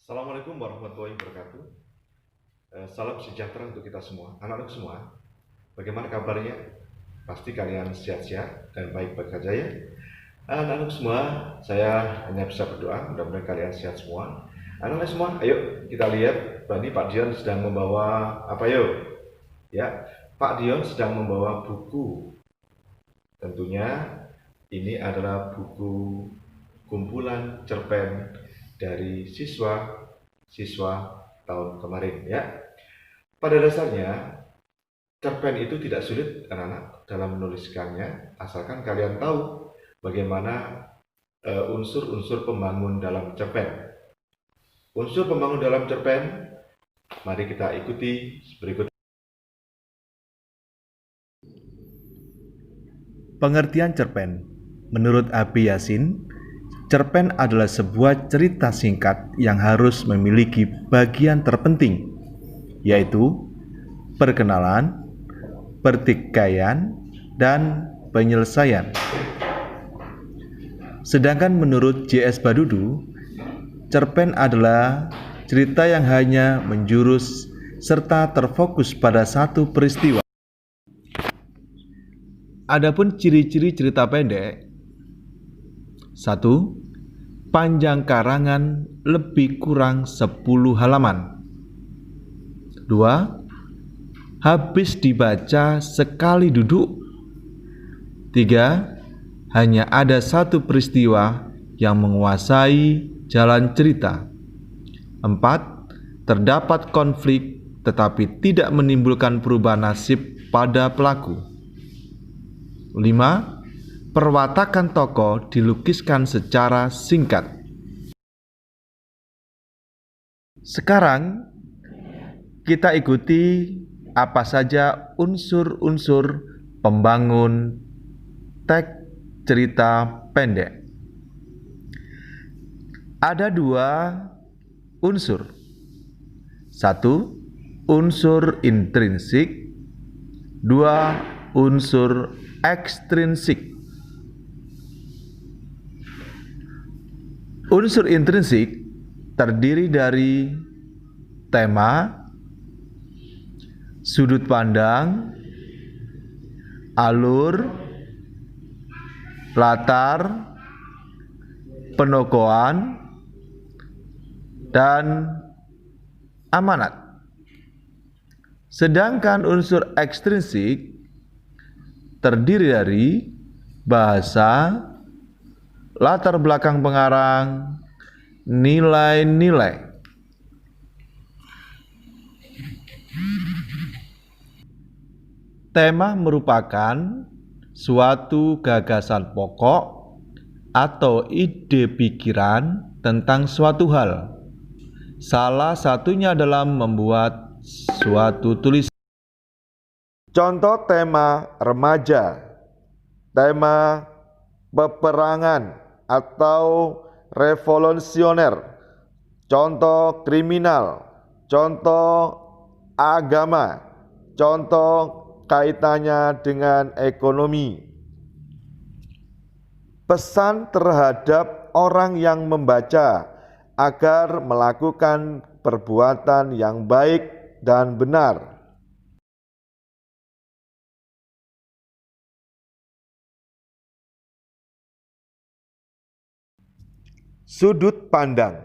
Assalamualaikum warahmatullahi wabarakatuh. Salam sejahtera untuk kita semua, anak-anak semua. Bagaimana kabarnya? Pasti kalian sehat-sehat dan baik-baik saja ya. Anak-anak semua, saya hanya bisa berdoa mudah-mudahan kalian sehat semua. Anak-anak semua, ayo kita lihat. Ini Pak Dion sedang membawa apa yuk? Ya, Pak Dion sedang membawa buku. Tentunya ini adalah buku kumpulan cerpen dari siswa tahun kemarin ya. Pada dasarnya cerpen itu tidak sulit anak-anak dalam menuliskannya, asalkan kalian tahu bagaimana unsur-unsur pembangun dalam cerpen. Unsur pembangun dalam cerpen, mari kita ikuti berikut. Pengertian cerpen. Menurut Abi Yasin, cerpen adalah sebuah cerita singkat yang harus memiliki bagian terpenting, yaitu perkenalan, pertikaian, dan penyelesaian. Sedangkan menurut J.S. Badudu, cerpen adalah cerita yang hanya menjurus serta terfokus pada satu peristiwa. Adapun ciri-ciri cerita pendek: 1. Panjang karangan lebih kurang 10 halaman. 2. Habis dibaca sekali duduk. 3. Hanya ada satu peristiwa yang menguasai jalan cerita. 4. Terdapat konflik tetapi tidak menimbulkan perubahan nasib pada pelaku. 5. Perwatakan tokoh dilukiskan secara singkat. Sekarang kita ikuti apa saja unsur-unsur pembangun teks cerita pendek. Ada dua unsur. 1. Unsur intrinsik. 2. Unsur ekstrinsik. Unsur intrinsik terdiri dari tema, sudut pandang, alur, latar, penokohan, dan amanat. Sedangkan unsur ekstrinsik terdiri dari bahasa, latar belakang pengarang, nilai-nilai. Tema merupakan suatu gagasan pokok atau ide pikiran tentang suatu hal. Salah satunya dalam membuat suatu tulisan. Contoh tema remaja, tema peperangan atau revolusioner, contoh kriminal, contoh agama, contoh kaitannya dengan ekonomi. Pesan terhadap orang yang membaca agar melakukan perbuatan yang baik dan benar. Sudut pandang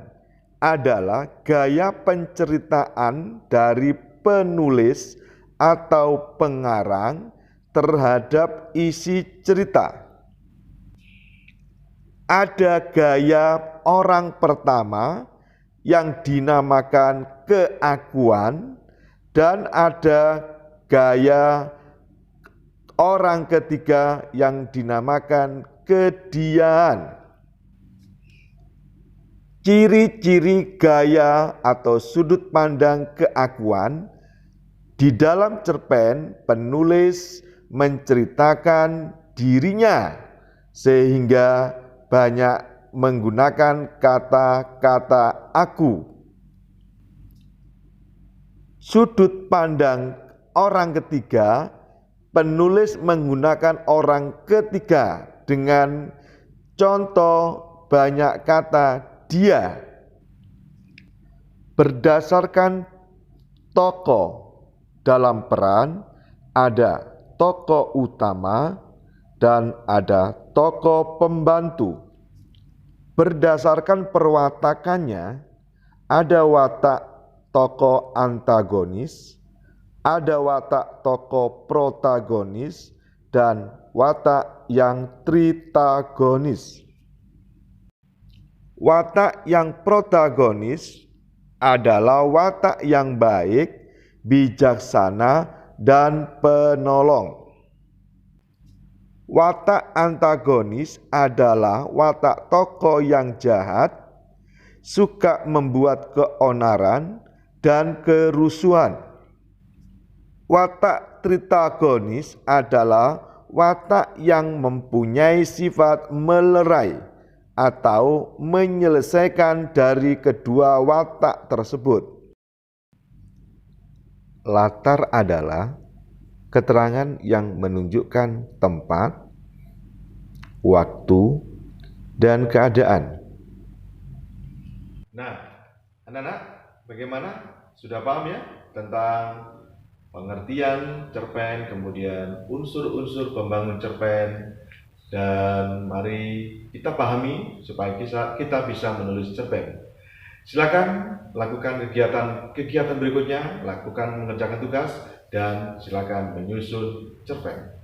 adalah gaya penceritaan dari penulis atau pengarang terhadap isi cerita. Ada gaya orang pertama yang dinamakan keakuan dan ada gaya orang ketiga yang dinamakan kediaan. Ciri-ciri gaya atau sudut pandang keakuan di dalam cerpen, penulis menceritakan dirinya sehingga banyak menggunakan kata-kata aku. Sudut pandang orang ketiga, penulis menggunakan orang ketiga dengan contoh banyak kata dia. berdasarkan tokoh. Dalam peran ada tokoh utama dan ada tokoh pembantu. Berdasarkan perwatakannya, ada watak tokoh antagonis, ada watak tokoh protagonis, dan watak yang tritagonis. Watak yang protagonis adalah watak yang baik, bijaksana, dan penolong. Watak antagonis adalah watak tokoh yang jahat, suka membuat keonaran dan kerusuhan. Watak tritagonis adalah watak yang mempunyai sifat melerai atau menyelesaikan dari kedua watak tersebut. Latar adalah keterangan yang menunjukkan tempat, waktu, dan keadaan. Nah, anak-anak, bagaimana? Sudah paham ya tentang pengertian cerpen, kemudian unsur-unsur pembangun cerpen, dan mari kita pahami supaya kita bisa menulis cerpen. Silakan lakukan kegiatan berikutnya, lakukan mengerjakan tugas, dan silakan menyusun cerpen.